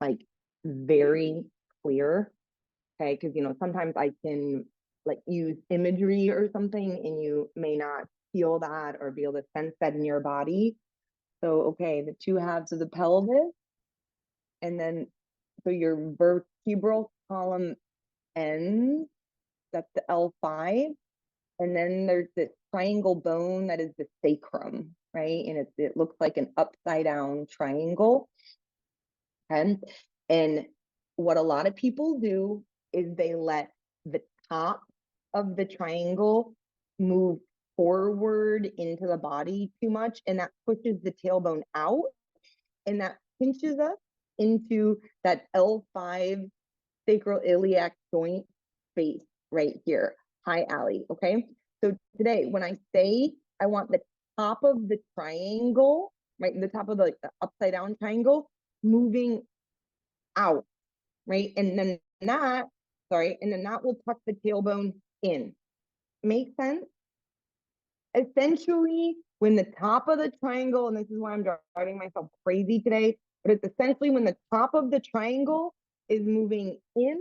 like very clear, okay? Because, sometimes I can like use imagery or something and you may not feel that or be able to sense that in your body. So, okay, the two halves of the pelvis, and then so your vertebral column ends, that's the L5, and then there's this triangle bone that is the sacrum, right? And it looks like an upside down triangle. Okay. And what a lot of people do is they let the top of the triangle move forward into the body too much, and that pushes the tailbone out, and that pinches us into that L5 sacroiliac joint space right here. Hi, Allie. Okay. So today, when I say I want the top of the triangle, right, the top of the upside down triangle moving out, right, and then that will tuck the tailbone in. Make sense? Essentially, when the top of the triangle, and this is why I'm driving myself crazy today, but it's essentially when the top of the triangle is moving in,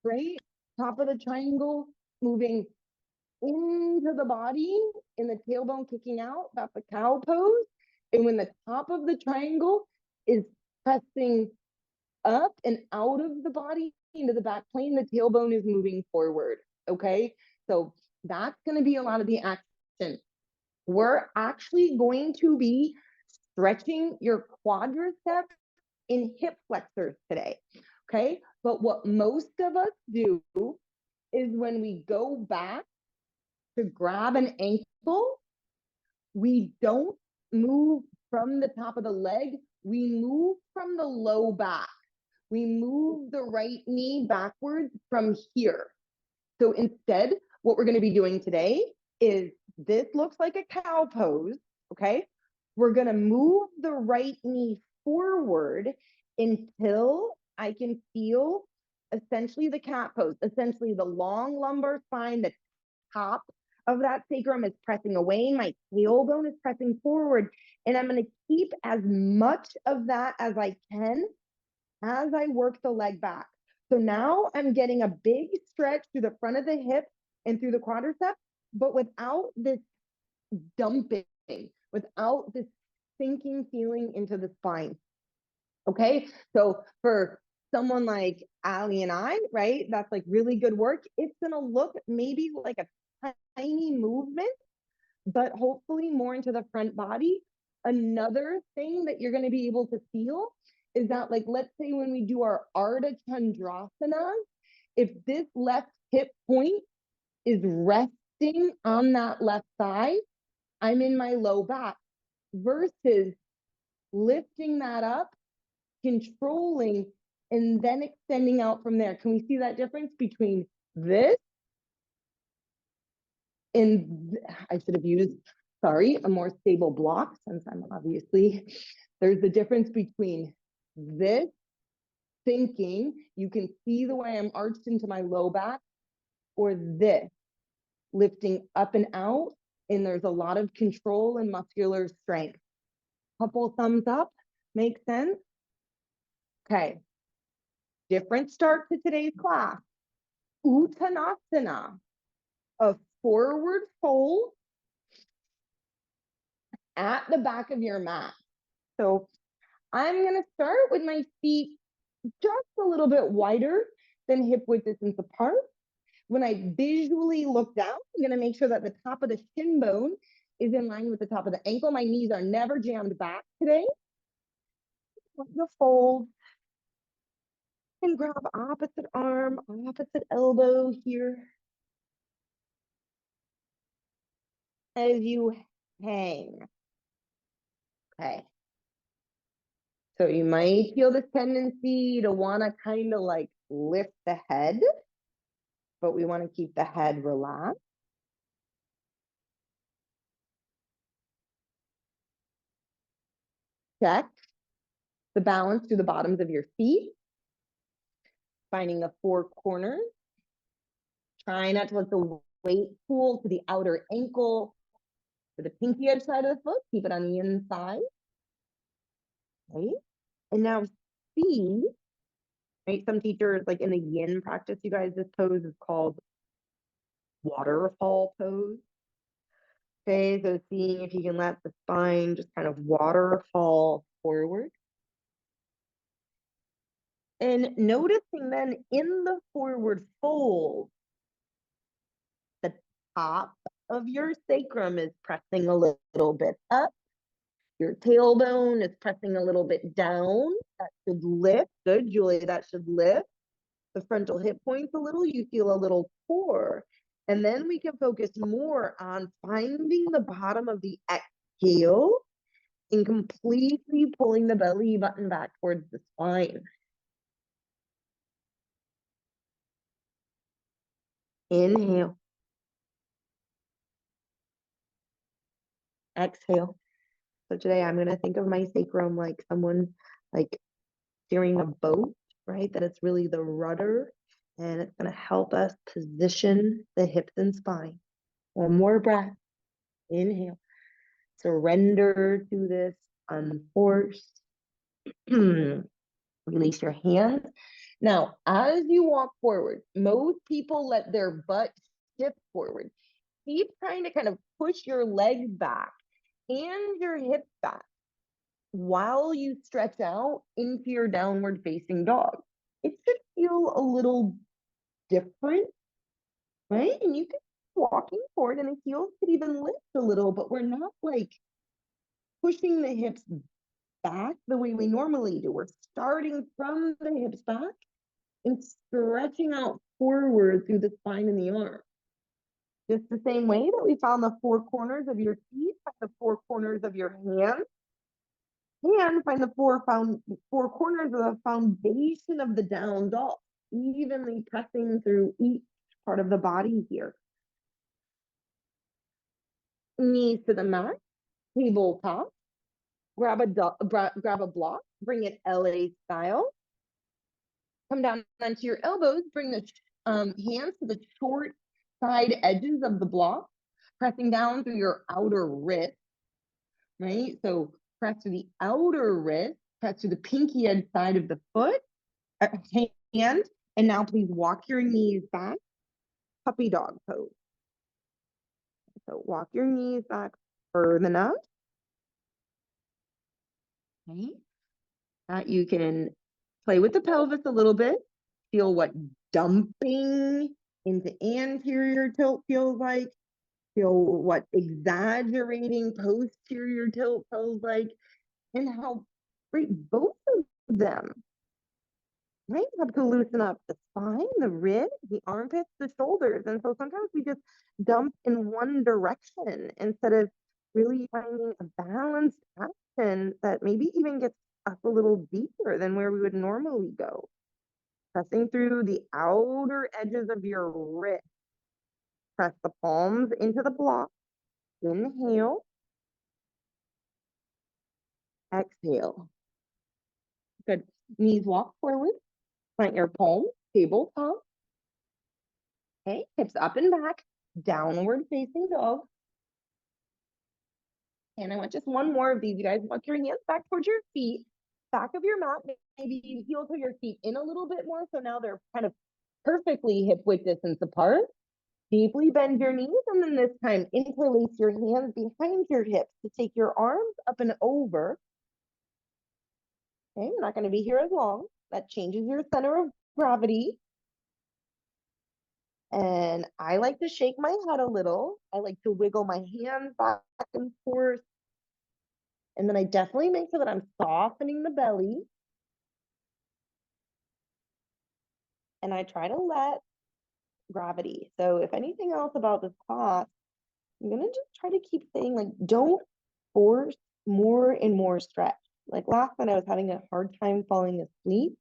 right? Top of the triangle moving into the body and the tailbone kicking out, that's the cow pose. And when the top of the triangle is pressing up and out of the body into the back plane, the tailbone is moving forward, okay? So that's gonna be a lot of the action. We're actually going to be stretching your quadriceps and hip flexors today, okay? But what most of us do is when we go back to grab an ankle, we don't move from the top of the leg, we move from the low back. We move the right knee backwards from here. So instead, what we're gonna be doing today is, this looks like a cow pose, okay? We're gonna move the right knee forward until I can feel essentially the cat pose, essentially the long lumbar spine, the top of that sacrum is pressing away, my tailbone is pressing forward, and I'm gonna keep as much of that as I can as I work the leg back. So now I'm getting a big stretch through the front of the hip and through the quadriceps, but without this dumping, without this sinking feeling into the spine. Okay, so for someone like Allie and I, right, that's like really good work. It's gonna look maybe like a tiny movement, but hopefully more into the front body. Another thing that you're gonna be able to feel is that, like, let's say when we do our Ardha Chandrasana, if this left hip point is resting on that left side, I'm in my low back, versus lifting that up, controlling, and then extending out from there. Can we see that difference between this and, I should have used, sorry, a more stable block, since I'm obviously, there's the difference between this thinking, you can see the way I'm arched into my low back, or this lifting up and out, and there's a lot of control and muscular strength. Couple thumbs up, makes sense? Okay, different start to today's class. Uttanasana, a forward fold at the back of your mat. So I'm gonna start with my feet just a little bit wider than hip width distance apart. When I visually look down, I'm gonna make sure that the top of the shin bone is in line with the top of the ankle. My knees are never jammed back today. The fold, and grab opposite arm, opposite elbow here as you hang. Okay. So you might feel this tendency to want to kind of like lift the head, but we want to keep the head relaxed. Check the balance through the bottoms of your feet, finding the four corners. Try not to let the weight pull to the outer ankle or the pinky edge side of the foot. Keep it on the inside. Okay. And now see, right? Some teachers, like in the yin practice, you guys, this pose is called waterfall pose. Okay, so seeing if you can let the spine just kind of waterfall forward. And noticing then in the forward fold, the top of your sacrum is pressing a little bit up. Your tailbone is pressing a little bit down. That should lift. Good, Julie, that should lift. The frontal hip points a little. You feel a little core. And then we can focus more on finding the bottom of the exhale and completely pulling the belly button back towards the spine. Inhale. Exhale. So today I'm going to think of my sacrum like someone like steering a boat, right? That it's really the rudder, and it's going to help us position the hips and spine. One more breath. Inhale. Surrender to this unforced. Release your hands. Now, as you walk forward, most people let their butt shift forward. Keep trying to kind of push your legs back and your hips back while you stretch out into your downward facing dog. It should feel a little different, right? And you can keep walking forward and the heels could even lift a little, but we're not like pushing the hips back the way we normally do. We're starting from the hips back and stretching out forward through the spine and the arm. Just the same way that we found the four corners of your feet, the four corners of your hands, and find the four corners of the foundation of the down dog, evenly pressing through each part of the body here. Knees to the mat, tabletop, grab a block, bring it LA style. Come down onto your elbows, bring the hands to the short side edges of the block, pressing down through your outer wrist, right? So press to the outer wrist, press to the pinky edge side of the foot, hand, and now please walk your knees back, puppy dog pose. So walk your knees back further enough. Okay. That you can play with the pelvis a little bit, feel what dumping into anterior tilt feels like, feel what exaggerating posterior tilt feels like, and how great both of them, right? Have to loosen up the spine, the ribs, the armpits, the shoulders. And so sometimes we just dump in one direction instead of really finding a balanced action that maybe even gets us a little deeper than where we would normally go. Pressing through the outer edges of your wrist. Press the palms into the block. Inhale. Exhale. Good. Knees walk forward. Plant your palms, tabletop. Okay, hips up and back, downward facing dog. And I want just one more of these. You guys walk your hands back towards your feet, back of your mat. Maybe you heel to your feet in a little bit more. So now they're kind of perfectly hip width distance apart. Deeply bend your knees, and then this time interlace your hands behind your hips to take your arms up and over. Okay, I'm not going to be here as long. That changes your center of gravity. And I like to shake my head a little. I like to wiggle my hands back and forth. And then I definitely make sure that I'm softening the belly. And I try to let gravity. So if anything else about this class, I'm going to just try to keep saying, like, don't force more and more stretch. Like last night, I was having a hard time falling asleep.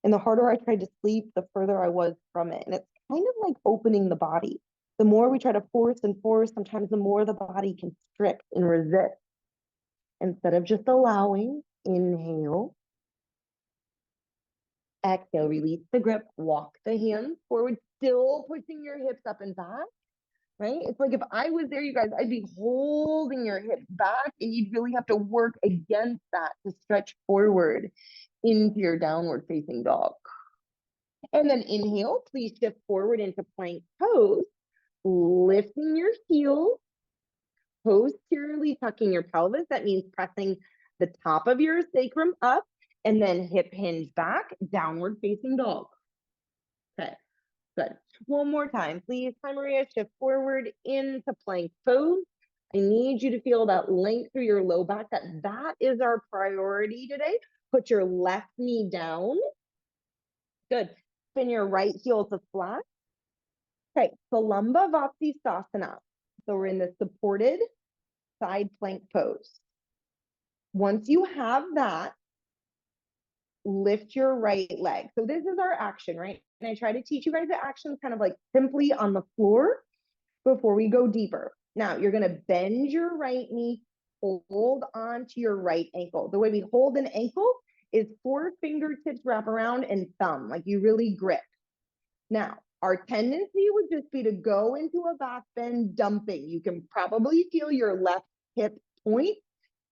And the harder I tried to sleep, the further I was from it. And it's kind of like opening the body. The more we try to force and force, sometimes the more the body constricts and resist. Instead of just allowing, inhale. Exhale, release the grip, walk the hands forward, still pushing your hips up and back, right? It's like if I was there, you guys, I'd be holding your hips back and you'd really have to work against that to stretch forward. into your downward facing dog. And then inhale, please shift forward into plank pose, lifting your heels, posteriorly tucking your pelvis. That means pressing the top of your sacrum up, and then hip hinge back, downward facing dog. Okay, good. One more time, please. Hi, Maria, shift forward into plank pose. I need you to feel that length through your low back. That is our priority today. Put your left knee down. Good. Spin your right heel to flat. Okay, Salamba Vasisthasana. So we're in the supported side plank pose. Once you have that, lift your right leg. So this is our action, right? And I try to teach you guys the actions kind of like simply on the floor before we go deeper. Now, you're going to bend your right knee, hold on to your right ankle. The way we hold an ankle is 4 fingertips wrap around and thumb, like you really grip. Now, our tendency would just be to go into a back bend dumping. You can probably feel your left hip point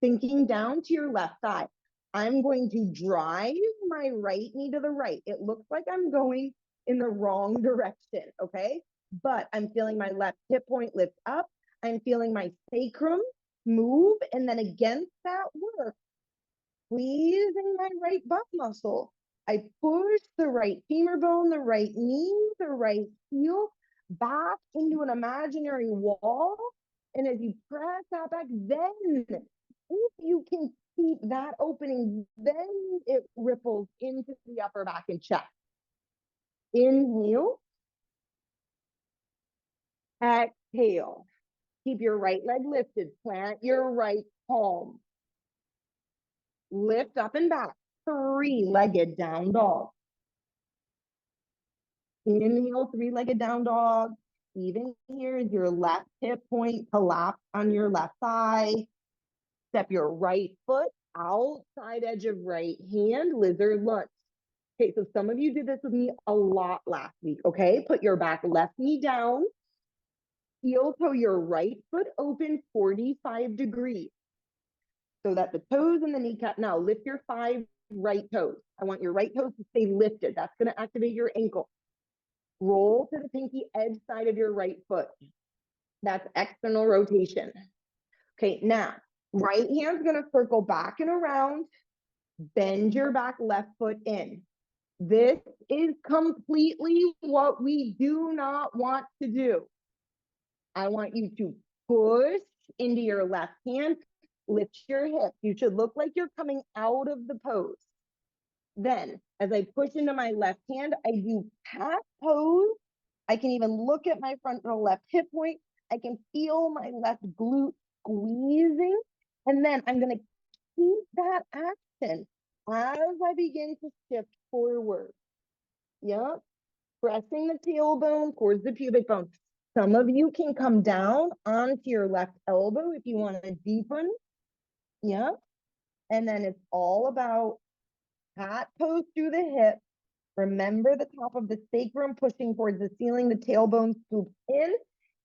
sinking down to your left thigh. I'm going to drive my right knee to the right. It looks like I'm going in the wrong direction, okay? But I'm feeling my left hip point lift up. I'm feeling my sacrum move, and then against that work, squeezing my right butt muscle. I push the right femur bone, the right knee, the right heel back into an imaginary wall. And as you press that back, then if you can keep that opening, then it ripples into the upper back and chest. Inhale. Exhale. Keep your right leg lifted. Plant your right palm. Lift up and back. 3-legged down dog. Inhale, 3-legged down dog. Even here is your left hip point, collapse on your left thigh. Step your right foot outside edge of right hand, lizard lunge. Okay, so some of you did this with me a lot last week, okay? Put your back left knee down. Heel toe your right foot open 45 degrees so that the toes and the kneecap. Now lift your 5 right toes. I want your right toes to stay lifted. That's going to activate your ankle. Roll to the pinky edge side of your right foot. That's external rotation. Okay, now right hand's going to circle back and around. Bend your back left foot in. This is completely what we do not want to do. I want you to push into your left hand, lift your hips. You should look like you're coming out of the pose. Then, as I push into my left hand, I do cat pose. I can even look at my frontal left hip point. I can feel my left glute squeezing. And then I'm going to keep that action as I begin to shift forward. Yep. Pressing the tailbone towards the pubic bone. Some of you can come down onto your left elbow if you want to deepen. Yep. And then it's all about cat pose through the hip. Remember the top of the sacrum pushing towards the ceiling, the tailbone scoops in.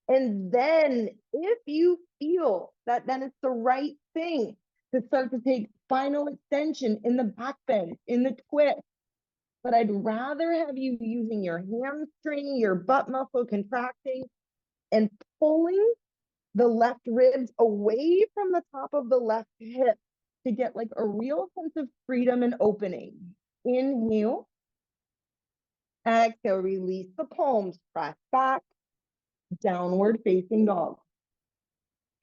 And then if you feel that then it's the right thing to start to take spinal extension in the back bend, in the twist. But I'd rather have you using your hamstring, your butt muscle contracting, and pulling the left ribs away from the top of the left hip to get like a real sense of freedom and opening. Inhale. Exhale, release the palms, press back, downward facing dog.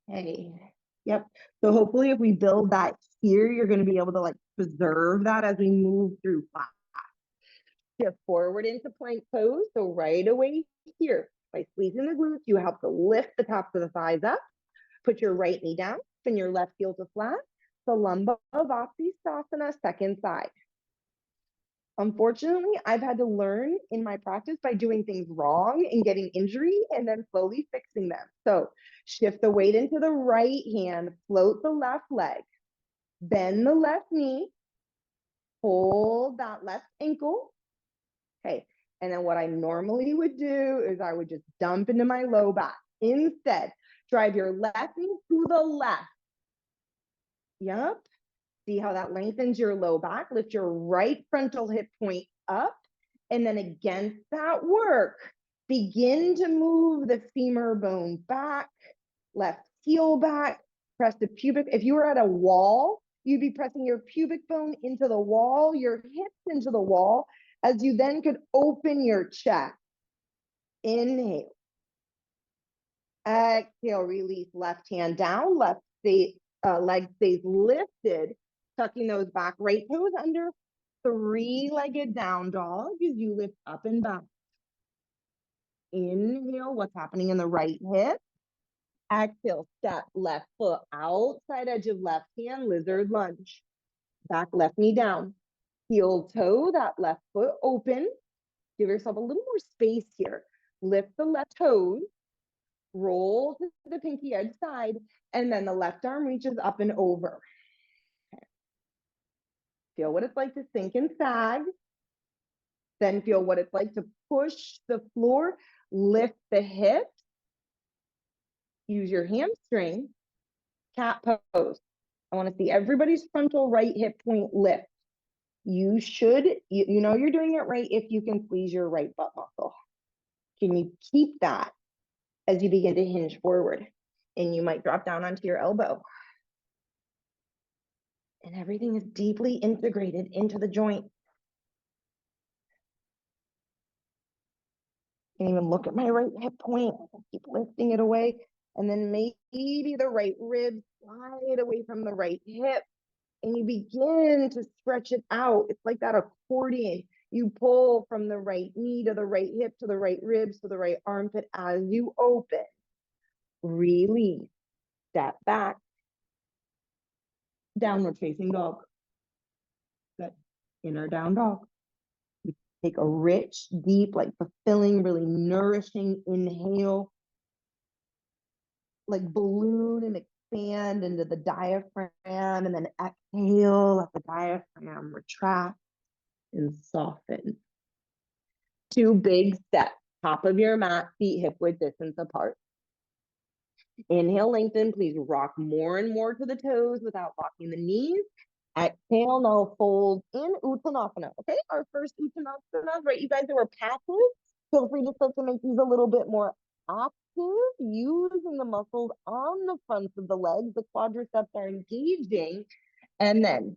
Okay. Yep. So hopefully if we build that here, you're going to be able to like preserve that as we move through class. Shift forward into plank pose. So right away here, by squeezing the glutes, you help to lift the tops of the thighs up. Put your right knee down, spin your left heel to flat. Salamba Vasisthasana, second side. Unfortunately, I've had to learn in my practice by doing things wrong and getting injury and then slowly fixing them. So shift the weight into the right hand, float the left leg, bend the left knee, hold that left ankle. Okay, and then what I normally would do is I would just dump into my low back. Instead, drive your left knee to the left. Yep. See how that lengthens your low back? Lift your right frontal hip point up. And then against that work, begin to move the femur bone back, left heel back, press the pubic. If you were at a wall, you'd be pressing your pubic bone into the wall, your hips into the wall, as you then could open your chest. Inhale. Exhale, release left hand down, leg stays lifted, tucking those back right toes under, three-legged down dog as you lift up and back. Inhale, what's happening in the right hip? Exhale, step left foot outside edge of left hand, lizard lunge. Back left knee down. Heel toe, that left foot open. Give yourself a little more space here. Lift the left toes. Roll to the pinky edge side, and then the left arm reaches up and over. Okay. Feel what it's like to sink and sag. Then feel what it's like to push the floor, lift the hips. Use your hamstring, cat pose. I want to see everybody's frontal right hip point lift. You should, you know you're doing it right if you can squeeze your right butt muscle. Can you keep that as you begin to hinge forward? And you might drop down onto your elbow. And everything is deeply integrated into the joint. You can even look at my right hip point. Keep lifting it away. And then maybe the right rib slide away from the right hip. And you begin to stretch it out. It's like that accordion. You pull from the right knee to the right hip to the right ribs to the right armpit as you open. Release. Step back. Downward facing dog. Good. Inner down dog. We take a rich, deep, like fulfilling, really nourishing inhale. Like balloon and expand into the diaphragm, and then exhale, let the diaphragm retract and soften. Two big steps. Top of your mat, feet hip width distance apart. Inhale, lengthen. Please rock more and more to the toes without locking the knees. Exhale, now fold in Uttanasana. Okay, our first Uttanasana, right? You guys that were passive, feel free to start to make these a little bit more active, using the muscles on the fronts of the legs. The quadriceps are engaging. And then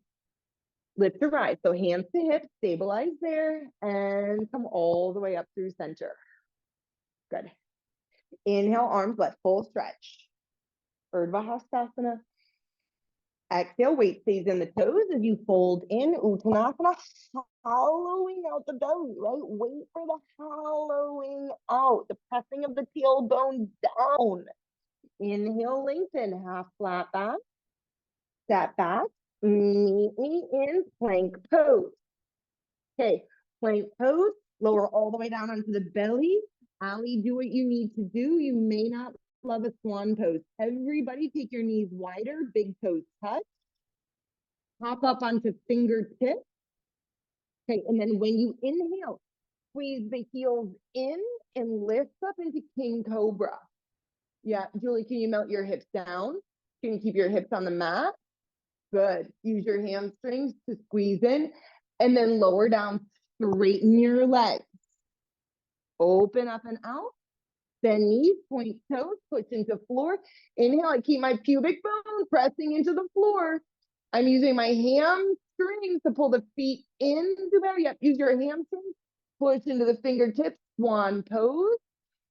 lift to rise. So hands to hips, stabilize there, and come all the way up through center. Good. Inhale, arms left, full stretch. Urdhva Hastasana. Exhale, weight stays in the toes as you fold in Uttanasana, hollowing out the belly, right? Wait for the hollowing out, the pressing of the tailbone down. Inhale, lengthen, half flat back. Step back, meet me in plank pose. Okay, plank pose, lower all the way down onto the belly. Ali, do what you need to do. You may not love a swan pose. Everybody take your knees wider, big toes touch. Hop up onto fingertips. Okay, and then when you inhale, squeeze the heels in and lift up into King Cobra. Yeah, Julie, can you melt your hips down? Can you keep your hips on the mat? Good. Use your hamstrings to squeeze in and then lower down, straighten your legs. Open up and out. Bend knees, point toes, push into floor. Inhale, I keep my pubic bone pressing into the floor. I'm using my hamstrings to pull the feet into there. Yep, use your hamstrings. Push into the fingertips, swan pose.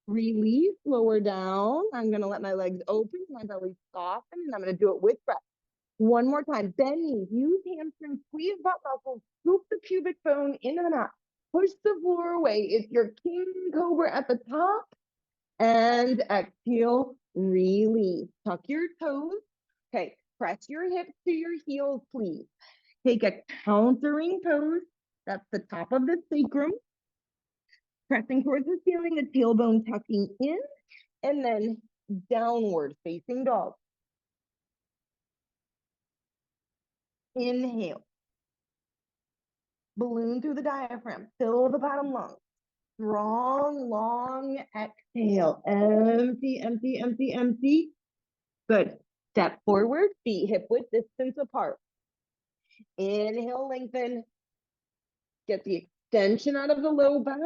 Release, lower down. I'm going to let my legs open, my belly soften, and I'm going to do it with breath. One more time. Bend knees, use hamstrings, squeeze butt muscles, scoop the pubic bone into the mat. Push the floor away. It's your King Cobra at the top. And exhale, release. Tuck your toes. Okay, press your hips to your heels, please. Take a countering pose. That's the top of the sacrum. Pressing towards the ceiling, the tailbone tucking in, and then downward facing dog. Inhale. Balloon through the diaphragm. Fill the bottom lung. Strong, long exhale. Empty, empty, empty, empty. Good. Step forward, feet hip width distance apart. Inhale, lengthen. Get the extension out of the low back.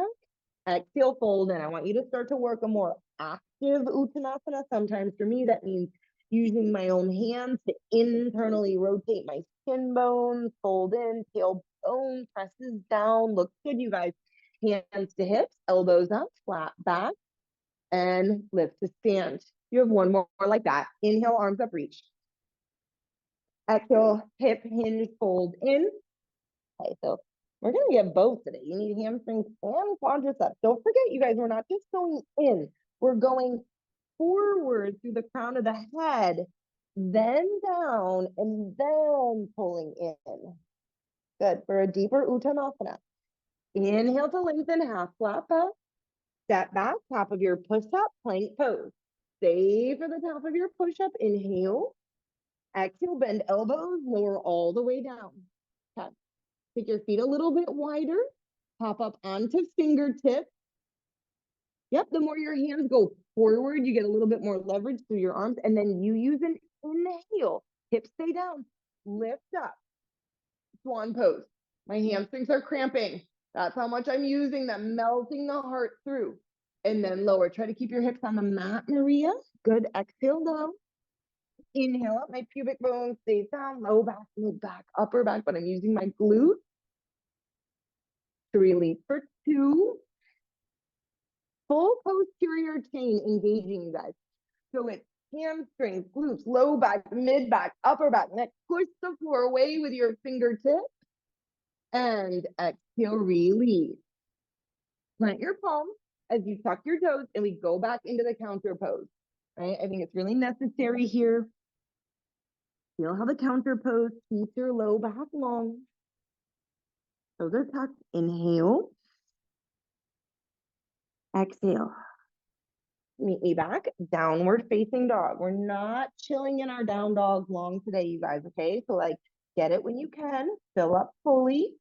Exhale, fold in. I want you to start to work a more active Uttanasana. Sometimes for me, that means using my own hands to internally rotate my shin bones, fold in, tailbone presses down. Looks good, you guys. Hands to hips, elbows up, flat back, and lift to stand. You have one more like that. Inhale, arms up, reach. Exhale, hip hinge, fold in. Okay, so we're going to get both today. You need hamstrings and quadriceps. Don't forget, you guys, we're not just going in. We're going forward through the crown of the head, then down, and then pulling in. Good. For a deeper Uttanasana. Inhale to lengthen, half flat back. Step back, top of your push-up, plank pose. Stay for the top of your push-up. Inhale. Exhale, bend elbows, lower all the way down. Okay. Take your feet a little bit wider. Pop up onto fingertips. Yep, the more your hands go forward, you get a little bit more leverage through your arms. And then you use an inhale. Hips stay down. Lift up. Swan pose. My hamstrings are cramping. That's how much I'm using them, melting the heart through. And then lower. Try to keep your hips on the mat, Maria. Good. Exhale down. Inhale up. My pubic bone stays down. Low back, mid back, upper back. But I'm using my glute to release for 2. Full posterior chain engaging, you guys. So it's hamstrings, glutes, low back, mid back, upper back, neck. Push the floor away with your fingertips. And exhale, release. Plant your palms as you tuck your toes, and we go back into the counter pose. Right? I think it's really necessary here. Feel how the counter pose keeps your low back long. Toes are tucked. Inhale. Exhale. Meet me back. Downward facing dog. We're not chilling in our down dog long today, you guys, okay? So like, get it when you can. Fill up fully.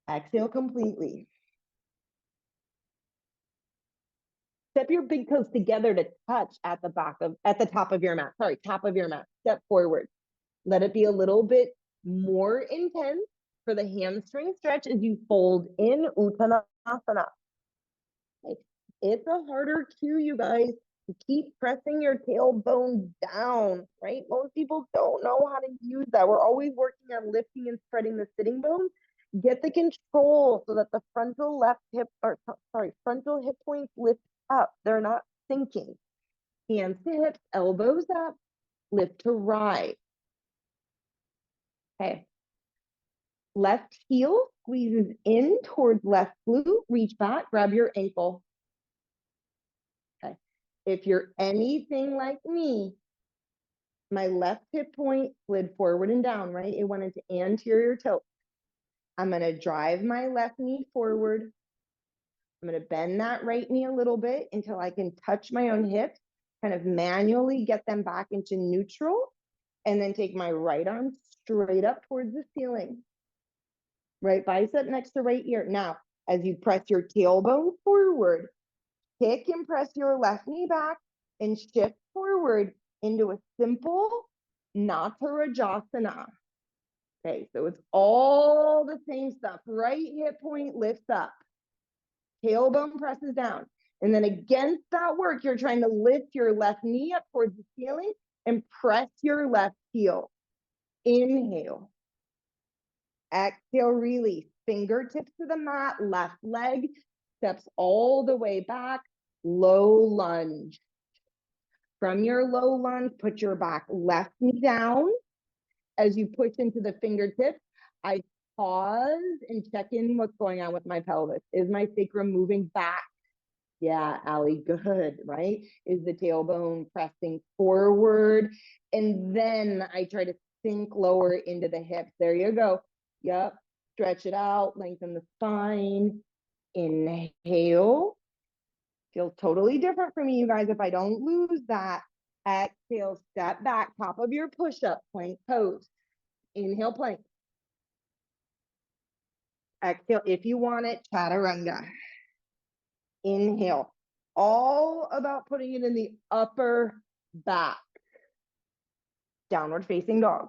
Exhale completely. Step your big toes together to touch at the top of your mat. Sorry, top of your mat. Step forward. Let it be a little bit more intense for the hamstring stretch as you fold in Uttanasana. It's a harder cue, you guys, to keep pressing your tailbone down, right? Most people don't know how to use that. We're always working on lifting and spreading the sitting bones. Get the control so that the frontal hip points lift up. They're not sinking. Hands to hips, elbows up, lift to right. Okay. Left heel squeezes in towards left glute. Reach back, grab your ankle. Okay. If you're anything like me, my left hip point slid forward and down, right? It went into anterior tilt. I'm going to drive my left knee forward. I'm going to bend that right knee a little bit until I can touch my own hips, kind of manually get them back into neutral, and then take my right arm straight up towards the ceiling. Right bicep next to right ear. Now, as you press your tailbone forward, kick and press your left knee back and shift forward into a simple Natarajasana. Okay, so it's all the same stuff. Right hip point lifts up. Tailbone presses down. And then against that work, you're trying to lift your left knee up towards the ceiling and press your left heel. Inhale. Exhale, release. Fingertips to the mat, left leg steps all the way back, low lunge. From your low lunge, put your back left knee down. As you push into the fingertips, I pause and check in what's going on with my pelvis. Is my sacrum moving back? Yeah, Allie, good, right? Is the tailbone pressing forward? And then I try to sink lower into the hips. There you go. Yep. Stretch it out, lengthen the spine. Inhale. Feels totally different for me, you guys, if I don't lose that. Exhale, step back, top of your push-up, plank pose. Inhale, plank. Exhale, if you want it, chaturanga. Inhale. All about putting it in the upper back. Downward facing dog.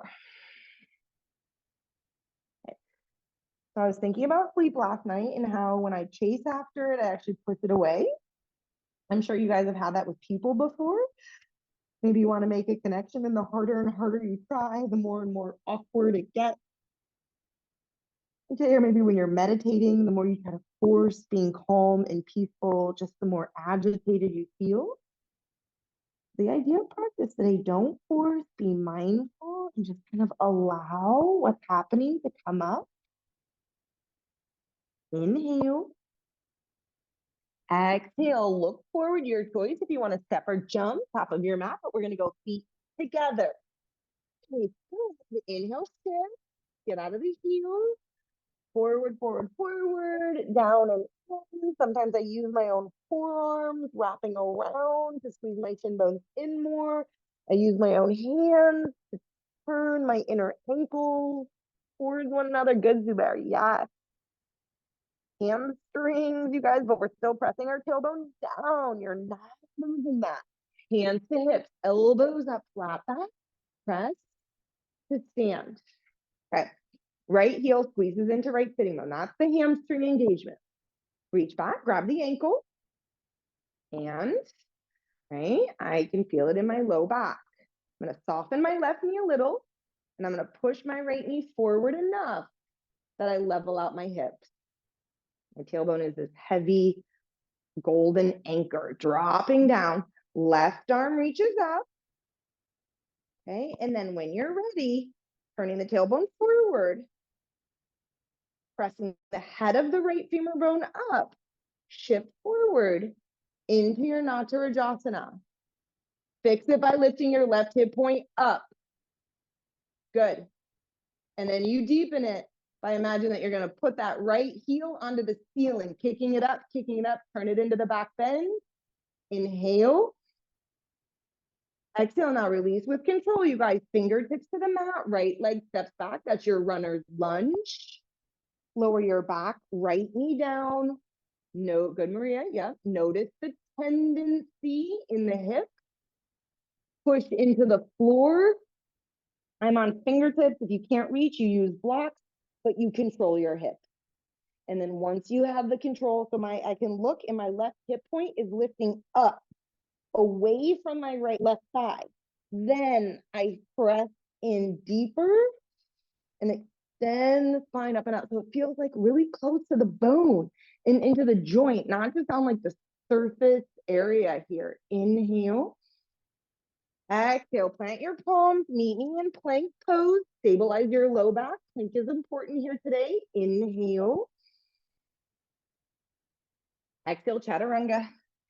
Okay. So I was thinking about sleep last night and how when I chase after it, I actually push it away. I'm sure you guys have had that with people before. Maybe you want to make a connection, and the harder and harder you try, the more and more awkward it gets. Okay, or maybe when you're meditating, the more you try to force being calm and peaceful, just the more agitated you feel. The idea of practice today, don't force, be mindful, and just kind of allow what's happening to come up. Inhale. Exhale, look forward, your choice if you want to step or jump top of your mat, but we're going to go feet together. Okay, inhale, stand, get out of the heels, forward, forward, forward, down and in. Sometimes I use my own forearms, wrapping around to squeeze my shin bones in more. I use my own hands to turn my inner ankles towards one another. Good, Zubair. Yes. Hamstrings, you guys, but we're still pressing our tailbone down. You're not moving that. Hands to hips, elbows up, flat back, press to stand. Okay. Right heel squeezes into right sitting bone. That's the hamstring engagement. Reach back, grab the ankle, and right, I can feel it in my low back. I'm gonna soften my left knee a little, and I'm gonna push my right knee forward enough that I level out my hips. My tailbone is this heavy golden anchor, dropping down. Left arm reaches up. Okay, and then when you're ready, turning the tailbone forward, pressing the head of the right femur bone up, shift forward into your Natarajasana. Fix it by lifting your left hip point up. Good. And then you deepen it by imagine that you're going to put that right heel onto the ceiling, kicking it up, turn it into the back bend. Inhale. Exhale, now release with control, you guys. Fingertips to the mat, right leg steps back. That's your runner's lunge. Lower your back, right knee down. No, good, Maria. Yeah. Notice the tendency in the hip. Push into the floor. I'm on fingertips. If you can't reach, you use blocks, but you control your hip. And then once you have the control, so I can look and my left hip point is lifting up away from my left thigh. Then I press in deeper and extend the spine up and out. So it feels like really close to the bone and into the joint, not just on like the surface area here. Inhale. Exhale, plant your palms, meet me in plank pose. Stabilize your low back. Plank is important here today. Inhale. Exhale, chaturanga.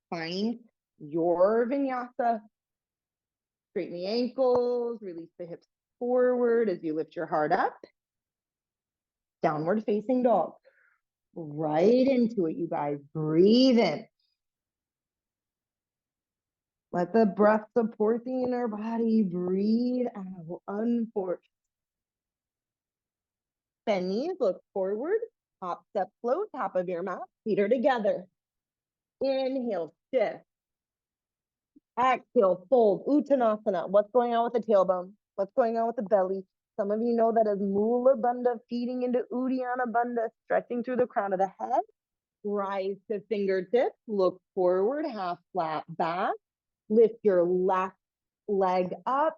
Find your vinyasa. Straighten the ankles, release the hips forward as you lift your heart up. Downward facing dog. Right into it, you guys. Breathe in. Let the breath support the inner body. Breathe out. Unforced. Bend knees, look forward. Hop, step, flow, top of your mat. Feet are together. Inhale, shift. Exhale, fold. Uttanasana. What's going on with the tailbone? What's going on with the belly? Some of you know that as Mula Bandha feeding into Uddiyana Bandha, stretching through the crown of the head. Rise to fingertips. Look forward, half flat back. Lift your left leg up.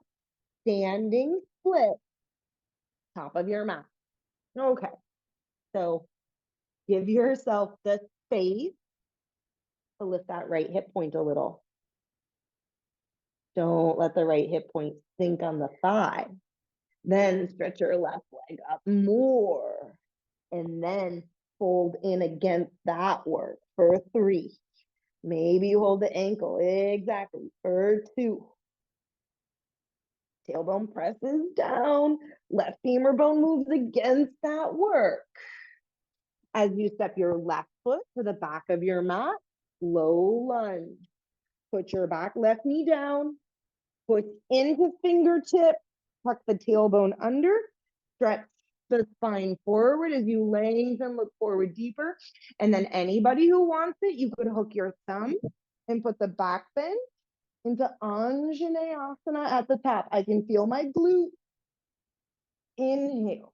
Standing split. Top of your mat. Okay. So give yourself the space to lift that right hip point a little. Don't let the right hip point sink on the thigh. Then stretch your left leg up more. And then fold in against that work for 3. Maybe you hold the ankle. Exactly. For 2. Tailbone presses down. Left femur bone moves against that work. As you step your left foot to the back of your mat, low lunge. Put your back left knee down. Push into fingertips. Tuck the tailbone under. Stretch the spine forward as you lengthen, look forward deeper. And then anybody who wants it, you could hook your thumb and put the back bend into Anjaneyasana at the top. I can feel my glute. Inhale.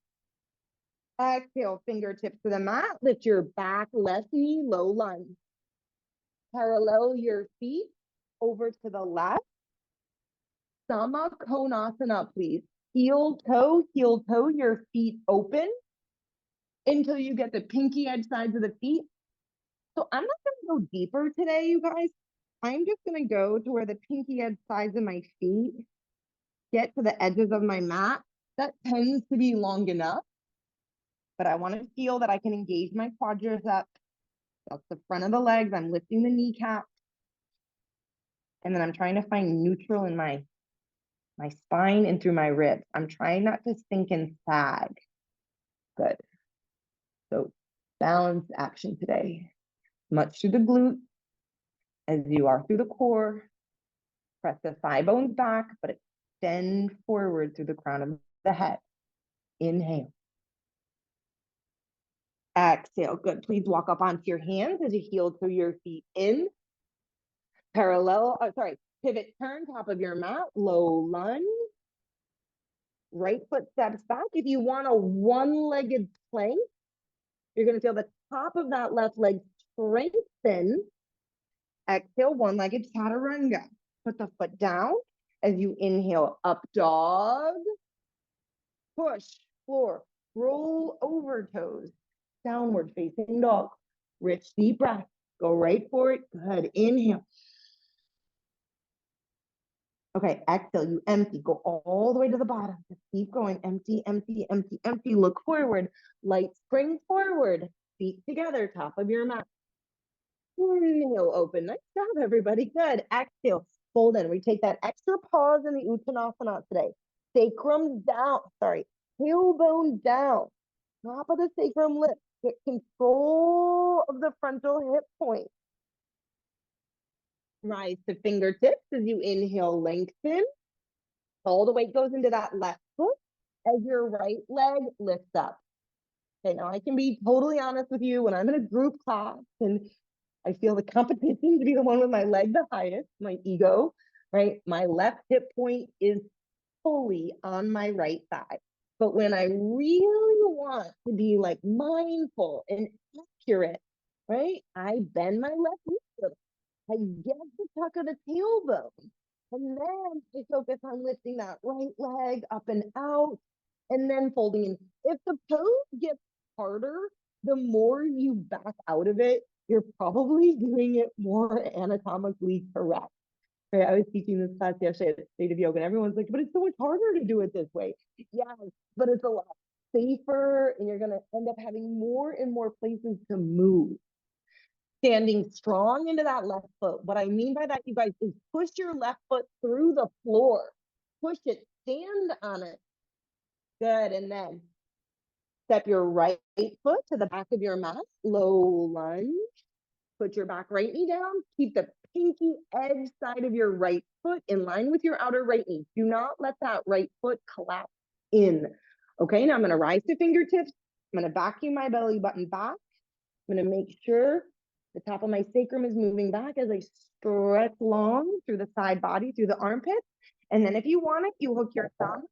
Exhale, fingertips to the mat. Lift your back left knee, low lunge. Parallel your feet over to the left. Samakonasana, please. Heel toe, your feet open until you get the pinky edge sides of the feet. So I'm not going to go deeper today, you guys. I'm just going to go to where the pinky edge sides of my feet get to the edges of my mat. That tends to be long enough, but I want to feel that I can engage my quadriceps. That's the front of the legs. I'm lifting the kneecap. And then I'm trying to find neutral in my spine and through my ribs. I'm trying not to sink and sag. Good. So balance action today. Much through the glute as you are through the core. Press the thigh bones back, but extend forward through the crown of the head. Inhale. Exhale. Good. Please walk up onto your hands as you heel to your feet in. Pivot turn, top of your mat, low lunge. Right foot steps back. If you want a one-legged plank, you're going to feel the top of that left leg strengthen. Exhale, one-legged chaturanga. Put the foot down as you inhale, up dog. Push, floor, roll over toes. Downward facing dog. Rich deep breath. Go right for it. Good. Inhale. Okay, exhale, you empty. Go all the way to the bottom. Just keep going. Empty, empty, empty, empty. Look forward. Light spring forward. Feet together, top of your mat. Inhale, open. Nice job, everybody. Good. Exhale, fold in. We take that extra pause in the Uttanasana today. Sacrum down. Tailbone down. Top of the sacrum lift. Get control of the frontal hip point. Rise to fingertips as you inhale, lengthen. All the weight goes into that left foot as your right leg lifts up. Okay, now I can be totally honest with you. When I'm in a group class and I feel the competition to be the one with my leg the highest, my ego, right? My left hip point is fully on my right thigh. But when I really want to be like mindful and accurate, right? I bend my left knee a little. I get the tuck of the tailbone. And then I focus on lifting that right leg up and out and then folding in. If the pose gets harder, the more you back out of it, you're probably doing it more anatomically correct. Right? I was teaching this class yesterday at State of Yoga, and everyone's like, but it's so much harder to do it this way. Yes, but it's a lot safer, and you're going to end up having more and more places to move. Standing strong into that left foot. What I mean by that, you guys, is push your left foot through the floor. Push it, stand on it. Good, and then step your right foot to the back of your mat, low lunge. Put your back right knee down. Keep the pinky edge side of your right foot in line with your outer right knee. Do not let that right foot collapse in. Okay, now I'm gonna rise to fingertips. I'm gonna vacuum my belly button back. I'm gonna make sure the top of my sacrum is moving back as I stretch long through the side body, through the armpits. And then if you want it, you hook your thumb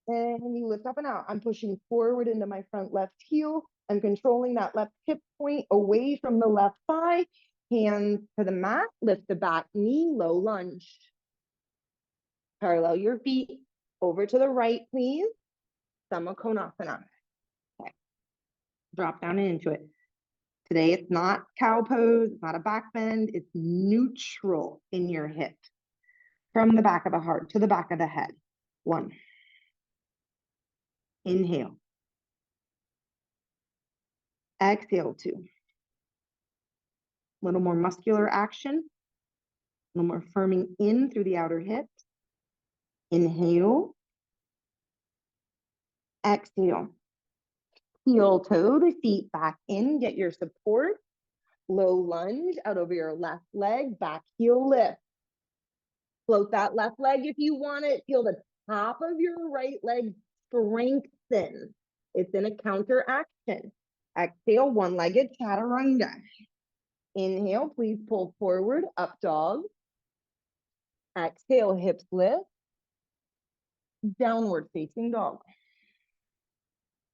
and you lift up and out. I'm pushing forward into my front left heel. I'm controlling that left hip point away from the left thigh. Hands to the mat, lift the back knee, low lunge. Parallel your feet over to the right, please. Samakonasana. Okay. Drop down into it. Today, it's not cow pose, it's not a back bend, it's neutral in your hip. From the back of the heart to the back of the head. 1. Inhale. Exhale, 2. A little more muscular action. A little more firming in through the outer hips. Inhale. Exhale. Heel toe the feet back in, get your support. Low lunge out over your left leg, back heel lift. Float that left leg if you want it. Feel the top of your right leg strengthen. It's in a counter action. Exhale, one-legged chaturanga. Inhale, please pull forward, up dog. Exhale, hips lift. Downward facing dog.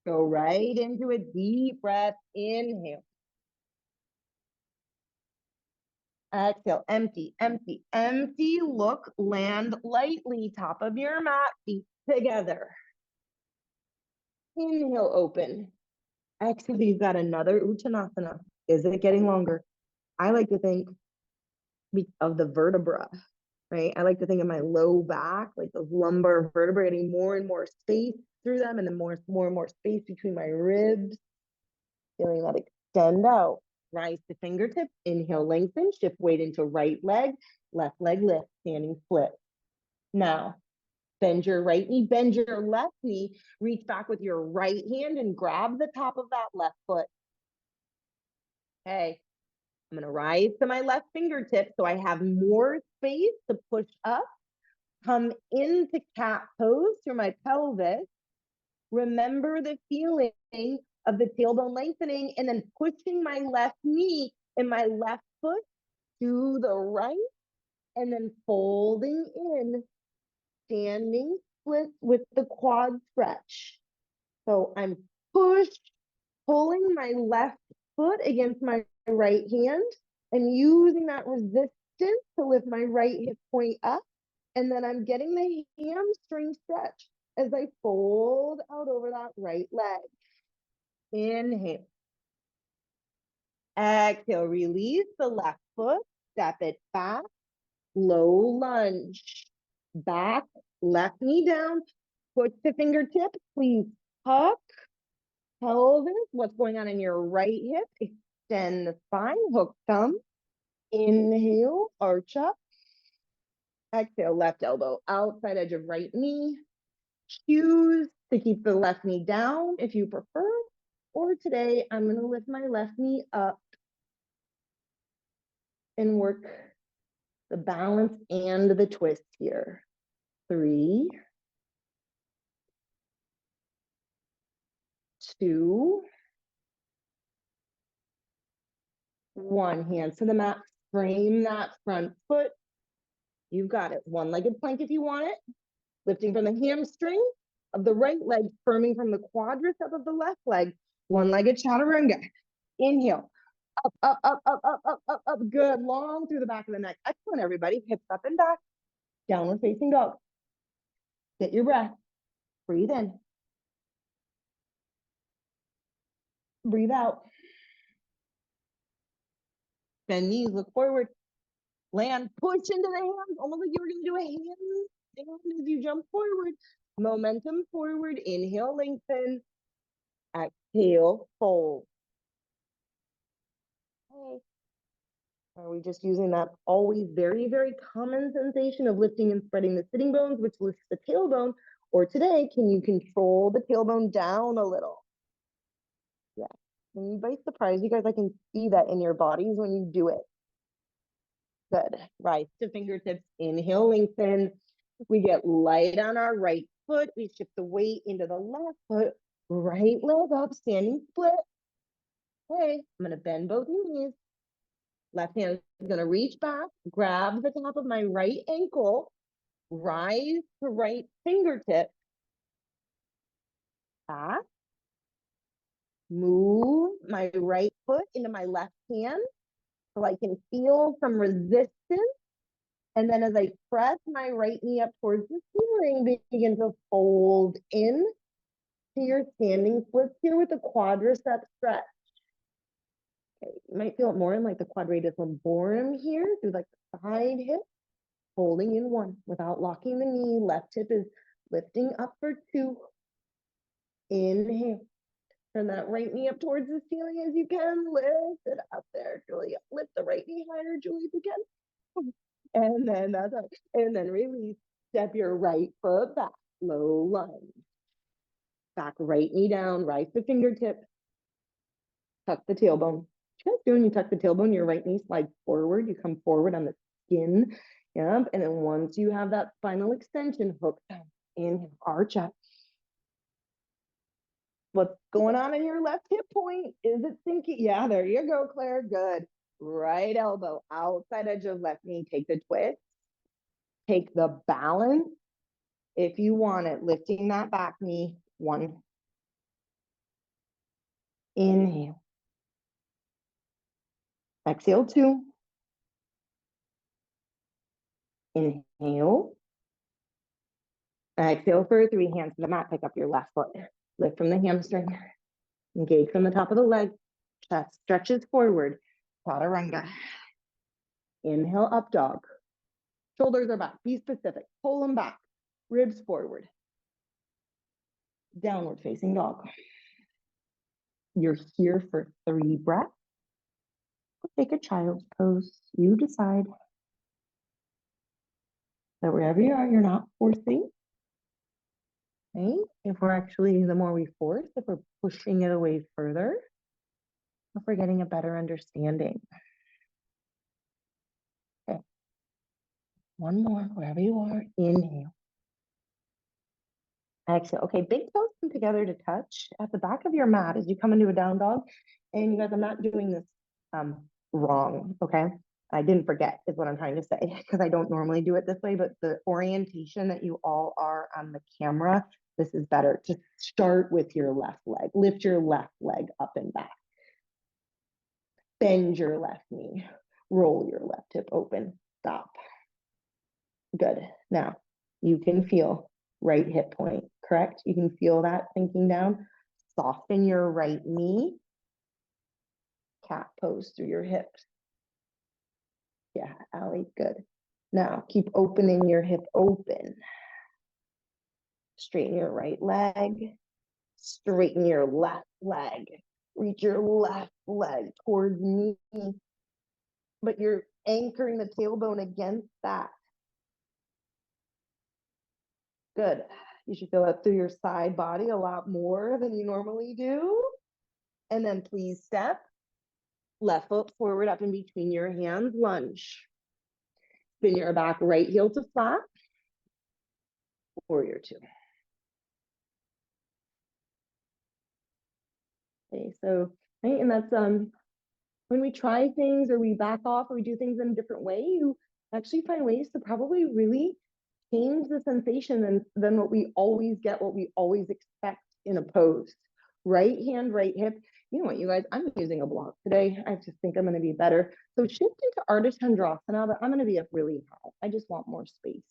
Go right into a deep breath. Inhale. Exhale, empty, empty, empty. Look, land lightly, top of your mat, feet together. Inhale, open. Exhale, you've got another Uttanasana. Is it getting longer? I like to think of the vertebra, right? I like to think of my low back, like those lumbar vertebrae, getting more and more space through them, and then more and more space between my ribs. Feeling that extend out. Rise to fingertips. Inhale, lengthen. Shift weight into right leg. Left leg lift. Standing split. Now, bend your right knee. Bend your left knee. Reach back with your right hand and grab the top of that left foot. Okay. I'm going to rise to my left fingertip so I have more space to push up. Come into cat pose through my pelvis. Remember the feeling of the tailbone lengthening and then pushing my left knee and my left foot to the right and then folding in, standing split with the quad stretch. So I'm pulling my left foot against my right hand and using that resistance to lift my right hip point up. And then I'm getting the hamstring stretch as I fold out over that right leg. Inhale. Exhale, release the left foot, step it back, low lunge. Back, left knee down, push the fingertips, please tuck, pelvis, what's going on in your right hip, extend the spine, hook thumb, inhale, arch up, exhale, left elbow, outside edge of right knee, choose to keep the left knee down if you prefer, or today I'm going to lift my left knee up and work the balance and the twist here. 3, 2, 1. Hands to the mat, frame that front foot. You've got it. One-legged plank if you want it. Lifting from the hamstring of the right leg, firming from the quadricep of the left leg. One-legged chaturanga. Inhale. Up, up, up, up, up, up, up, up. Good. Long through the back of the neck. Excellent, everybody. Hips up and back. Downward facing dog. Get your breath. Breathe in. Breathe out. Bend knees. Look forward. Land. Push into the hands. Almost like you were going to do a handstand as you jump forward. Momentum forward. Inhale, lengthen. Exhale, fold. Okay. Are we just using that always very, very common sensation of lifting and spreading the sitting bones, which lifts the tailbone? Or today, can you control the tailbone down a little? Yeah. And by surprise, you guys, I can see that in your bodies when you do it. Good. Rise to fingertips. Inhale, lengthen. We get light on our right foot. We shift the weight into the left foot. Right leg up, standing split. Okay, I'm going to bend both knees. Left hand is going to reach back, grab the top of my right ankle, rise to right fingertip, back, move my right foot into my left hand so I can feel some resistance. And then as I press my right knee up towards the ceiling, begin to fold in to your standing splits here with the quadriceps stretch. Okay, you might feel it more in like the quadratus lumborum here through like the side hip. Holding in 1 without locking the knee. Left hip is lifting up for 2. Inhale. Turn that right knee up towards the ceiling as you can. Lift it up there, Julia. Lift the right knee higher, Julia, if you can. And then that's right. And then release. Step your right foot back. Low lunge. Back right knee down. Rise the fingertip. Tuck the tailbone. What you guys do when you tuck the tailbone, your right knee slides forward. You come forward on the skin. Yep. And then once you have that spinal extension, hook down. Inhale, arch up. What's going on in your left hip point? Is it sinking? Yeah, there you go, Claire. Good. Right elbow, outside edge of left knee. Take the twist. Take the balance, if you want it, lifting that back knee. 1. Inhale. Exhale, 2. Inhale. Exhale for 3. Hands to the mat. Pick up your left foot. Lift from the hamstring. Engage from the top of the leg. Chest stretches forward. Chaturanga. Inhale, up dog. Shoulders are back. Be specific. Pull them back. Ribs forward. Downward facing dog. You're here for 3 breaths. Take a child's pose. You decide. So wherever you are, you're not forcing. Okay? If we're actually, the more we force, if we're pushing it away further, if we're getting a better understanding. Okay. 1 more, wherever you are. Inhale. Exhale. Okay, big toes come together to touch at the back of your mat as you come into a down dog. And you guys, I'm not doing this wrong, okay? I didn't forget is what I'm trying to say, because I don't normally do it this way, but the orientation that you all are on the camera, this is better. Just start with your left leg. Lift your left leg up and back. Bend your left knee. Roll your left hip open. Stop. Good. Now, you can feel right hip point, correct? You can feel that sinking down. Soften your right knee. Cat pose through your hips. Yeah, Allie, good. Now, keep opening your hip open. Straighten your right leg. Straighten your left leg. Reach your left leg towards me. But you're anchoring the tailbone against that. Good. You should feel that through your side body a lot more than you normally do. And then please step. Left foot forward up in between your hands. Lunge. Spin your back right heel to flat. Warrior 2. Okay, so, right, and that's when we try things or we back off or we do things in a different way, you actually find ways to probably really change the sensation than what we always get, what we always expect in a pose. Right hand, right hip. You know what, you guys, I'm using a block today. I just think I'm going to be better. So shift into Ardha Chandrasana, but I'm going to be up really high. I just want more space.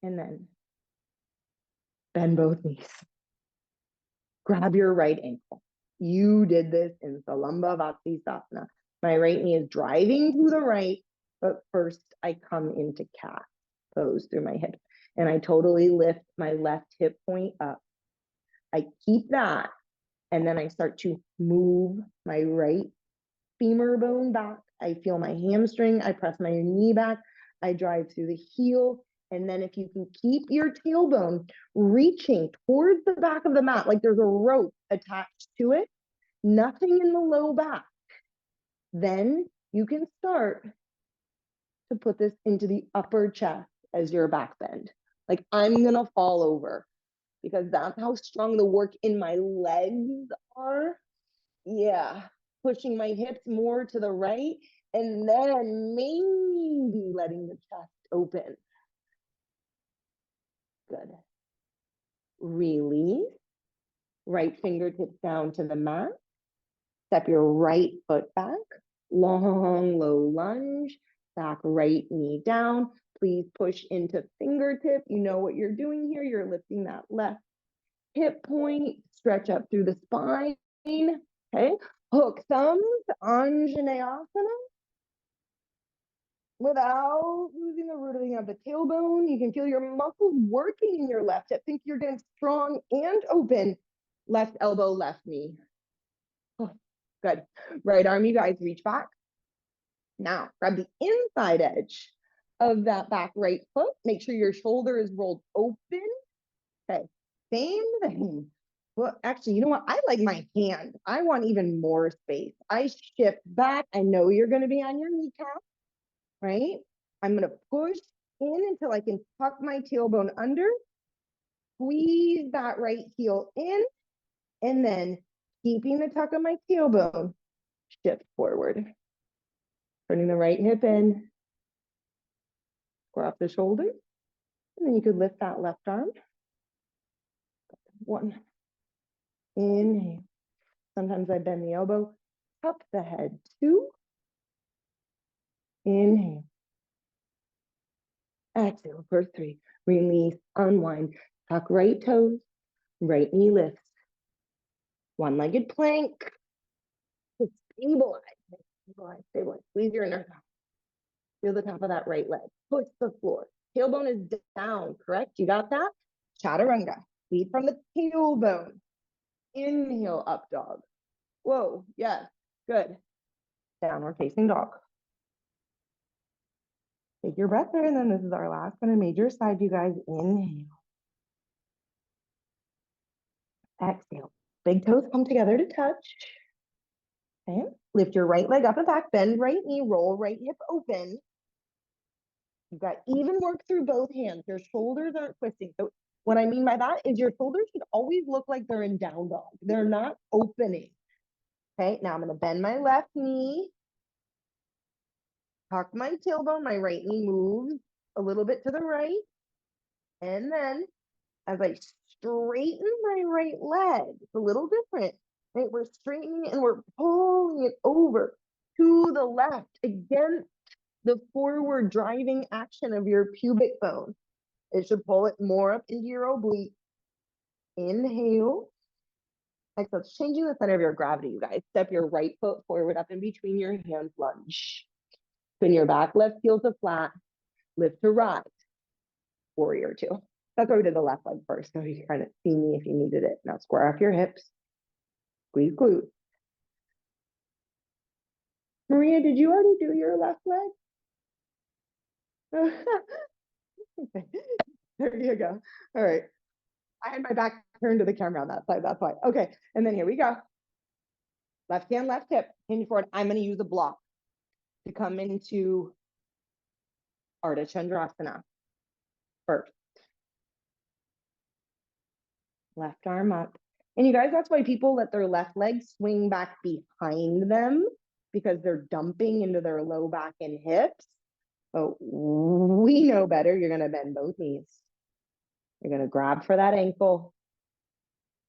And then bend both knees. Grab your right ankle. You did this in Salamba Vatsisasana. My right knee is driving to the right, but first I come into cat pose through my hip. And I totally lift my left hip point up. I keep that, and then I start to move my right femur bone back. I feel my hamstring. I press my knee back. I drive through the heel. And then if you can keep your tailbone reaching towards the back of the mat, like there's a rope attached to it, nothing in the low back, then you can start to put this into the upper chest as your back bend. Like I'm going to fall over because that's how strong the work in my legs are. Yeah. Pushing my hips more to the right and then maybe letting the chest open. Good. Release. Right fingertips down to the mat. Step your right foot back. Long, low lunge. Back right knee down. Please push into fingertip. You know what you're doing here. You're lifting that left hip point. Stretch up through the spine. Okay. Hook thumbs. Anjaneyasana. Without losing the rooting of the tailbone. You can feel your muscles working in your left hip. Think you're getting strong and open. Left elbow, left knee. Oh, good. Right arm, you guys reach back. Now, grab the inside edge of that back right foot. Make sure your shoulder is rolled open. Okay, same thing. Well, actually, you know what? I like my hand. I want even more space. I shift back. I know you're going to be on your kneecap, right? I'm going to push in until I can tuck my tailbone under. Squeeze that right heel in. And then keeping the tuck of my tailbone, shift forward. Turning the right hip in. Square off the shoulder. And then you could lift that left arm. 1. Inhale. Sometimes I bend the elbow. Up the head. 2. Inhale. Exhale for 3. Release, unwind. Tuck right toes. Right knee lifts. One-legged plank. Stabilize. Stabilize, stabilize. Squeeze your inner thigh. Feel the top of that right leg. Push the floor. Tailbone is down, correct? You got that? Chaturanga. Lead from the tailbone. Inhale, up dog. Whoa, yes, good. Downward facing dog. Take your breath there, and then this is our last kind of major side, you guys. Inhale. Exhale. Big toes come together to touch. Okay. Lift your right leg up and back. Bend right knee. Roll right hip open. You've got even work through both hands. Your shoulders aren't twisting. So what I mean by that is your shoulders should always look like they're in down dog. They're not opening. Okay, now I'm going to bend my left knee. Tuck my tailbone. My right knee moves a little bit to the right. And then as I straighten my right leg, it's a little different. Right? We're straightening and we're pulling it over to the left against the forward driving action of your pubic bone. It should pull it more up into your oblique. Inhale. Exhale. It's changing the center of your gravity, you guys. Step your right foot forward up in between your hands. Lunge. Spin your back left heel to flat. Lift to rise. Warrior 2. That's why we did the left leg first, so you can kind of see me if you needed it. Now square off your hips. Squeeze glutes. Maria, did you already do your left leg? Okay. There you go. All right. I had my back turned to the camera on that side. That's why. Okay. And then here we go. Left hand, left hip. Hinge forward. I'm going to use a block to come into Ardha Chandrasana first. Left arm up. And you guys, that's why people let their left leg swing back behind them, because they're dumping into their low back and hips. But we know better. You're going to bend both knees. You're going to grab for that ankle.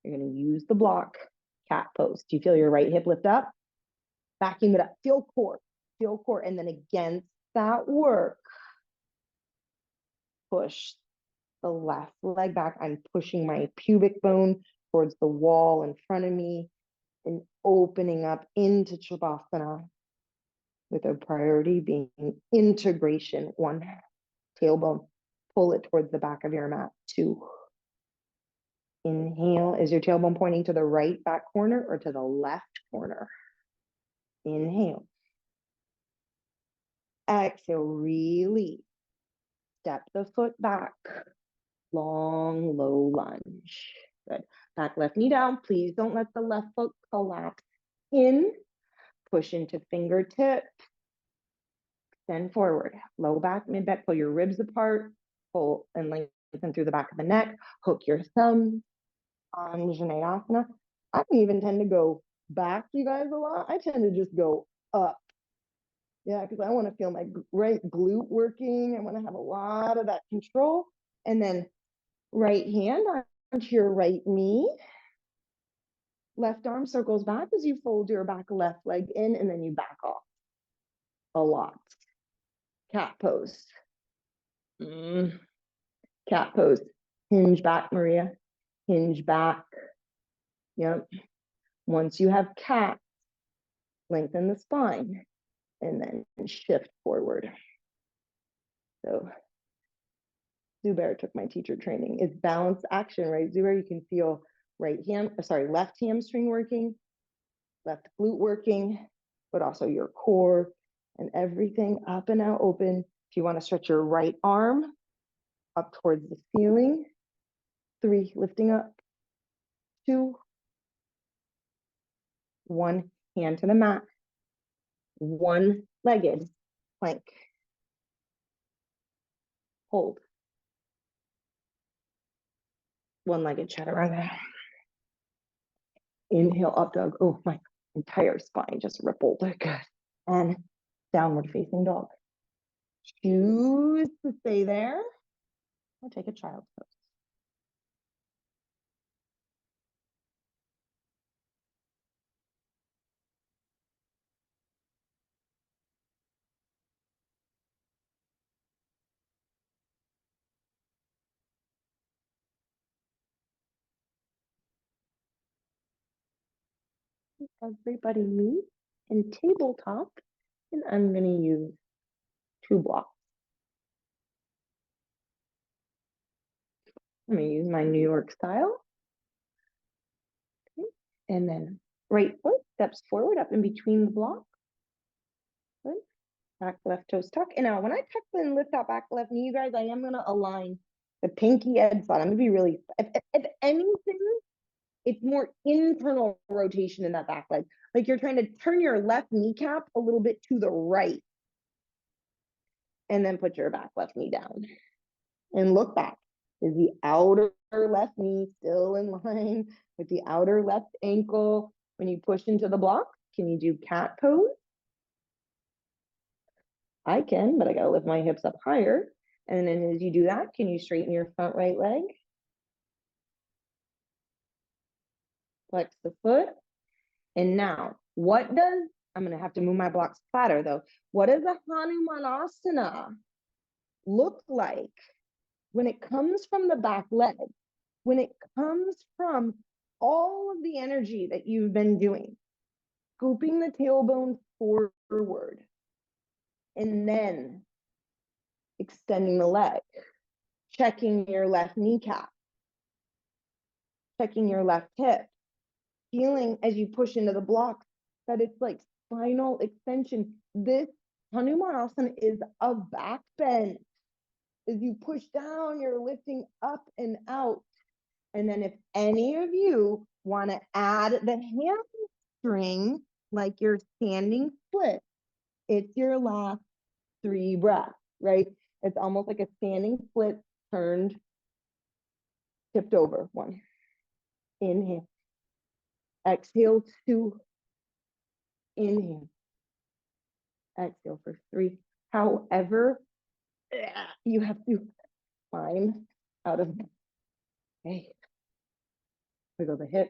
You're going to use the block. Cat pose. Do you feel your right hip lift up? Backing it up. Feel core. Feel core. And then against that work, push the left leg back. I'm pushing my pubic bone towards the wall in front of me and opening up into Shavasana, with a priority being integration. 1, tailbone. Pull it towards the back of your mat. 2. Inhale. Is your tailbone pointing to the right back corner or to the left corner? Inhale. Exhale. Release. Step the foot back. Long, low lunge. Good. Back left knee down. Please don't let the left foot collapse in. Push into fingertip. Extend forward. Low back, mid back. Pull your ribs apart. Pull and lengthen through the back of the neck. Hook your thumbs. Anjaneyasana. I don't even tend to go back, you guys, a lot. I tend to just go up. Yeah, because I want to feel my right glute working. I want to have a lot of that control. And then right hand onto your right knee. Left arm circles back as you fold your back left leg in, and then you back off a lot. Cat pose. Cat pose. Hinge back, Maria. Hinge back. Yep. Once you have cat, lengthen the spine and then shift forward. So Zubair took my teacher training. It's balance action, right? Zubair, you can feel left hamstring working, left glute working, but also your core and everything up and out open. If you want to stretch your right arm up towards the ceiling. 3, lifting up. 2, 1, hand to the mat. One-legged plank. Hold. One-legged chaturanga. Inhale, up dog. Oh, my entire spine just rippled. Good. And Downward facing dog. Choose to stay there or take a child's pose. Everybody meet in tabletop, and I'm going to use 2 blocks. I'm going to use my New York style. Okay. And then right foot steps forward up in between the block. Good. Back left toes tuck. And now when I tuck and lift that back left knee, you guys, I am going to align the pinky edge side. I'm going to be really, if anything, it's more internal rotation in that back leg. Like you're trying to turn your left kneecap a little bit to the right. And then put your back left knee down. And look back. Is the outer left knee still in line with the outer left ankle? When you push into the block, can you do cat pose? I can, but I gotta lift my hips up higher. And then as you do that, can you straighten your front right leg? Flex the foot. And now, I'm gonna have to move my blocks flatter though. What does a Hanumanasana look like when it comes from the back leg? When it comes from all of the energy that you've been doing, scooping the tailbone forward, and then extending the leg, checking your left kneecap, checking your left hip, feeling as you push into the blocks that it's like spinal extension. This Hanumanasana is a back bend. As you push down, you're lifting up and out. And then if any of you want to add the hamstring, like your standing split, it's your last 3 breaths, right? It's almost like a standing split turned, tipped over. 1. Inhale. Exhale 2. Inhale. Exhale for 3. However, you have to climb out of it. Okay. Wiggle the hip.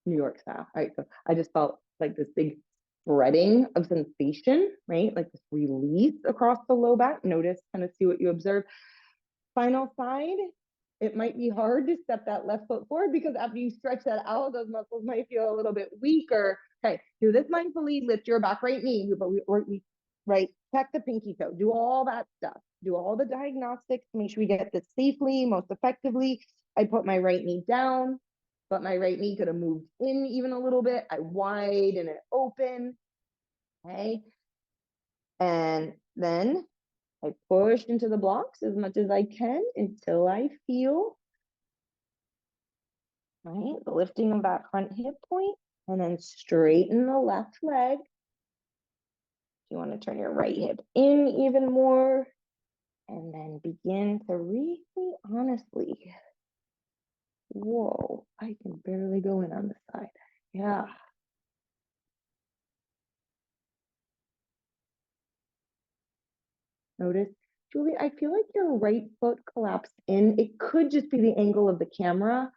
New York style. All right, so I just felt like this big spreading of sensation, right? Like this release across the low back. Notice, kind of see what you observe. Final side, it might be hard to step that left foot forward because after you stretch that out, those muscles might feel a little bit weaker. Okay, do this mindfully, lift your back right knee, but right, check the pinky toe, do all that stuff, do all the diagnostics, make sure we get this safely, most effectively. I put my right knee down, but my right knee could have moved in even a little bit. I widen it open, okay? And then I push into the blocks as much as I can until I feel, right, the lifting of that front hip point, and then straighten the left leg. You want to turn your right hip in even more, and then begin to really honestly, whoa, I can barely go in on the side. Yeah. Notice, Julie, I feel like your right foot collapsed in. It could just be the angle of the camera,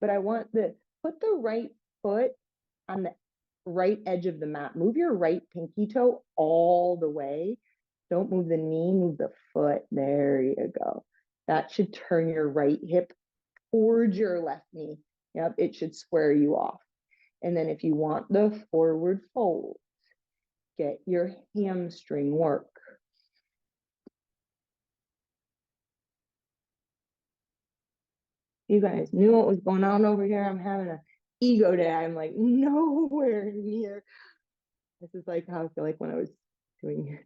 but I want put the right foot on the right edge of the mat. Move your right pinky toe all the way. Don't move the knee, move the foot. There you go. That should turn your right hip towards your left knee. Yep, it should square you off. And then if you want the forward fold, get your hamstring work. You guys knew what was going on over here. I'm having an ego day. I'm like nowhere near. This is like how I feel like when I was doing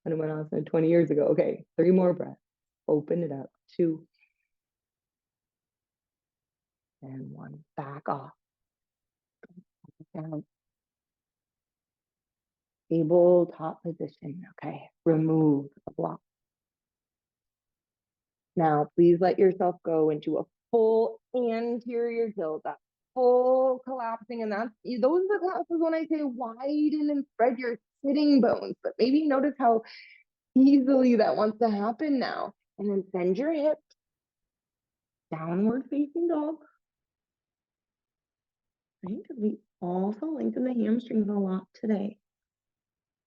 when I went on 20 years ago. Okay, 3 more breaths. Open it up. 2 and 1. Back off. Down. Table top position. Okay, remove the block. Now, please let yourself go into a full anterior tilt up. full collapsing. And those are the classes when I say widen and spread your sitting bones. But maybe notice how easily that wants to happen now. And then send your hips downward facing dog. Right? Because we also lengthen the hamstrings a lot today.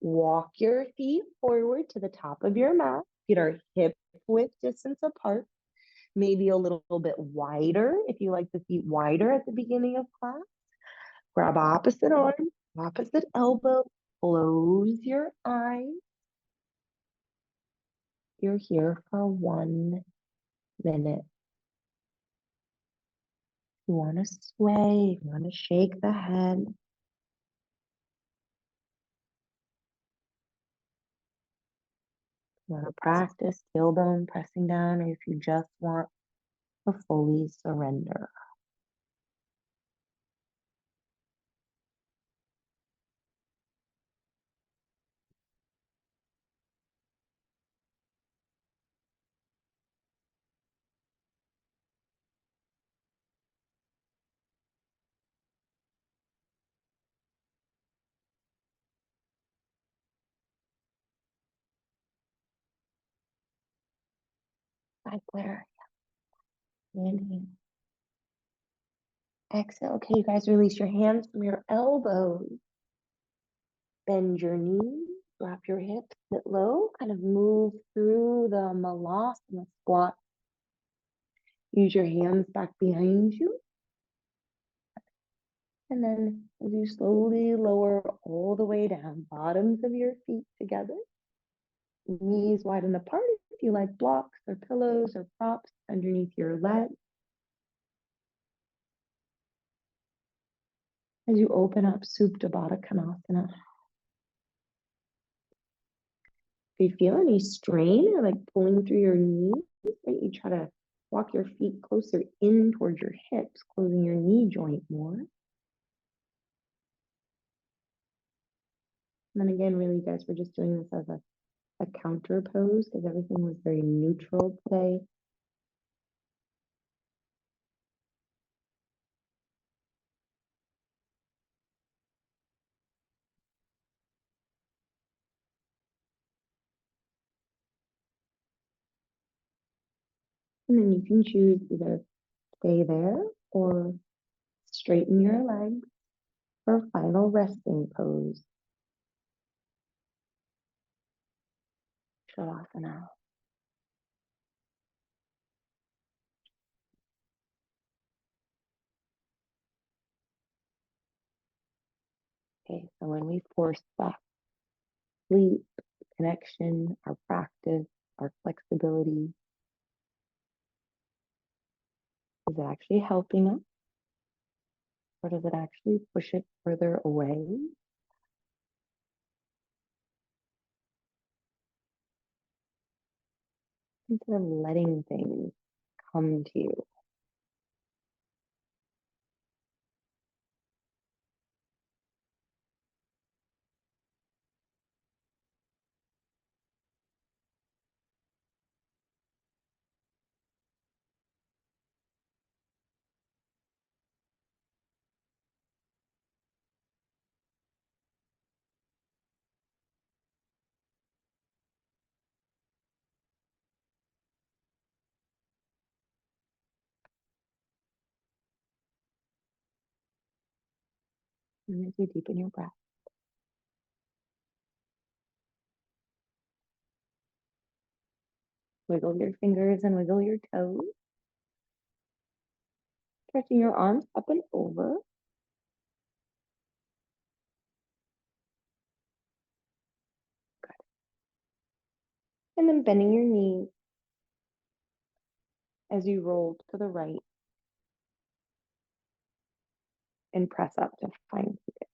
Walk your feet forward to the top of your mat. Feet are hip width distance apart. Maybe a little bit wider if you like the feet wider at the beginning of class. Grab opposite arm, opposite elbow. Close your eyes. You're here for 1 minute. You want to sway, you want to shake the head. You want to practice tailbone pressing down, or if you just want to fully surrender. Side flare. Inhale. Exhale. Okay, you guys release your hands from your elbows. Bend your knees, drop your hips, sit low, kind of move through the malasana squat. Use your hands back behind you. And then as you slowly lower all the way down, bottoms of your feet together, knees widen apart if you like blocks or pillows or props underneath your legs. As you open up Supta Baddha Konasana. If you feel any strain or like pulling through your knees, right, you try to walk your feet closer in towards your hips, closing your knee joint more. And then again, really, guys, we're just doing this as a counter pose because everything was very neutral today. And then you can choose either stay there or straighten your legs for final resting pose. Shavasana. Okay, so when we force that sleep, connection, our practice, our flexibility, is it actually helping us? Or does it actually push it further away? Instead of letting things come to you. And as you deepen your breath, wiggle your fingers and wiggle your toes. Stretching your arms up and over. Good. And then bending your knees as you roll to the right and press up to find seated.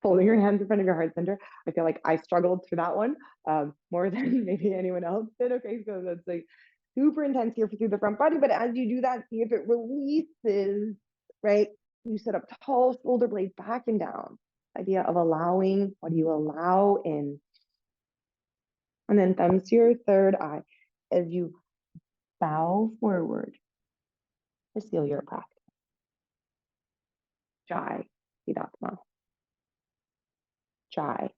Holding your hands in front of your heart center. I feel like I struggled through that one more than maybe anyone else did. Okay, so that's like super intense here through the front body, but as you do that, see if it releases, right? You sit up tall, shoulder blades back and down. idea of allowing. What do you allow in? And then thumbs to your third eye as you bow forward to seal your practice. Jai, Siddhatma. Jai.